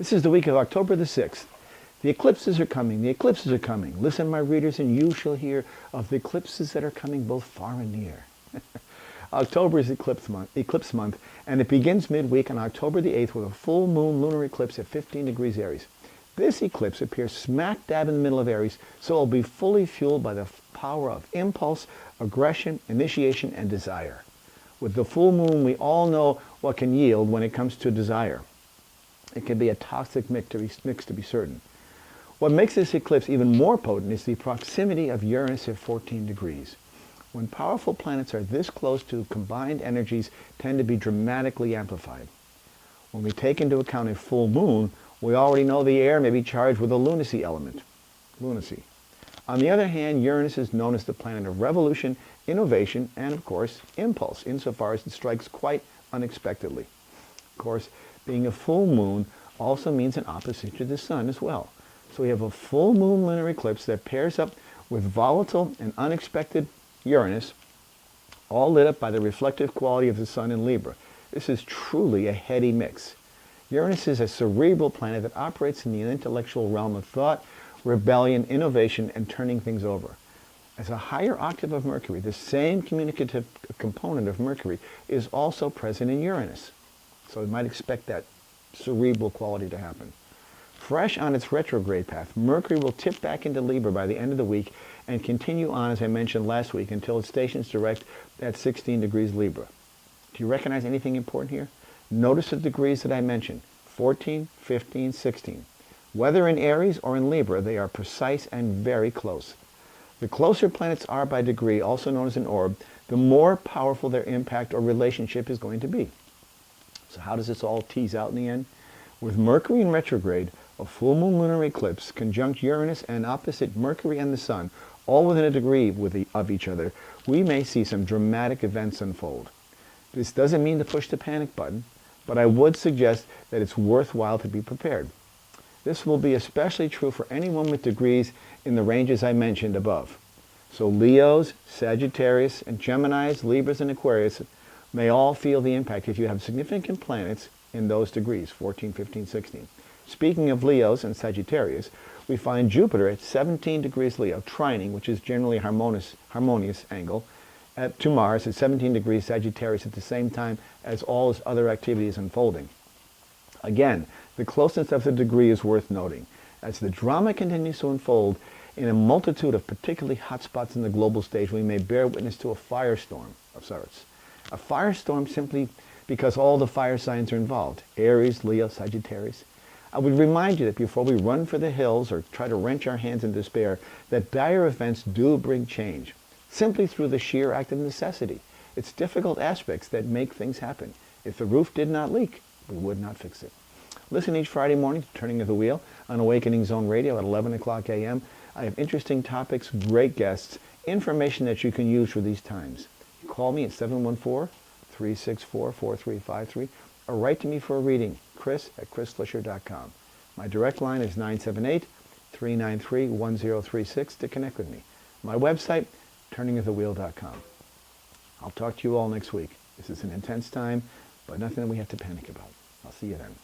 This is the week of October the 6th. The eclipses are coming. The eclipses are coming. Listen, my readers, and you shall hear of the eclipses that are coming both far and near. October is eclipse month, and it begins midweek on October the 8th with a full moon lunar eclipse at 15 degrees Aries. This eclipse appears smack dab in the middle of Aries, so it will be fully fueled by the power of impulse, aggression, initiation, and desire. With the full moon, we all know what can yield when it comes to desire. It can be a toxic mix to be certain. What makes this eclipse even more potent is the proximity of Uranus at 14 degrees. When powerful planets are this close to combined energies tend to be dramatically amplified. When we take into account a full moon, we already know the air may be charged with a lunacy element. Lunacy. On the other hand, Uranus is known as the planet of revolution, innovation, and of course, impulse, insofar as it strikes quite unexpectedly. Of course, being a full moon also means an opposite to the sun as well. So we have a full moon lunar eclipse that pairs up with volatile and unexpected Uranus, all lit up by the reflective quality of the sun in Libra. This is truly a heady mix. Uranus is a cerebral planet that operates in the intellectual realm of thought, rebellion, innovation, and turning things over. As a higher octave of Mercury, the same communicative component of Mercury is also present in Uranus. So we might expect that cerebral quality to happen. Fresh on its retrograde path, Mercury will tip back into Libra by the end of the week and continue on, as I mentioned last week, until it stations direct at 16 degrees Libra. Do you recognize anything important here? Notice the degrees that I mentioned, 14, 15, 16. Whether in Aries or in Libra, they are precise and very close. The closer planets are by degree, also known as an orb, the more powerful their impact or relationship is going to be. So how does this all tease out in the end? With Mercury in retrograde, a full moon lunar eclipse, conjunct Uranus and opposite Mercury and the Sun, all within a degree of each other, we may see some dramatic events unfold. This doesn't mean to push the panic button, but I would suggest that it's worthwhile to be prepared. This will be especially true for anyone with degrees in the ranges I mentioned above. So Leos, Sagittarius, and Geminis, Libras, and Aquarius may all feel the impact if you have significant planets in those degrees, 14, 15, 16. Speaking of Leos and Sagittarius, we find Jupiter at 17 degrees Leo, trining, which is generally a harmonious angle, to Mars at 17 degrees Sagittarius at the same time as all his other activities unfolding. Again, the closeness of the degree is worth noting. As the drama continues to unfold in a multitude of particularly hot spots in the global stage, we may bear witness to a firestorm of sorts. A firestorm simply because all the fire signs are involved, Aries, Leo, Sagittarius. I would remind you that before we run for the hills or try to wrench our hands in despair, that dire events do bring change, simply through the sheer act of necessity. It's difficult aspects that make things happen. If the roof did not leak, we would not fix it. Listen each Friday morning to Turning of the Wheel on Awakening Zone Radio at 11 o'clock a.m. I have interesting topics, great guests, information that you can use for these times. Call me at 714-364-4353 or write to me for a reading, chris@chrisflisher.com. My direct line is 978-393-1036 to connect with me. My website, turningofthewheel.com. I'll talk to you all next week. This is an intense time, but nothing that we have to panic about. I'll see you then.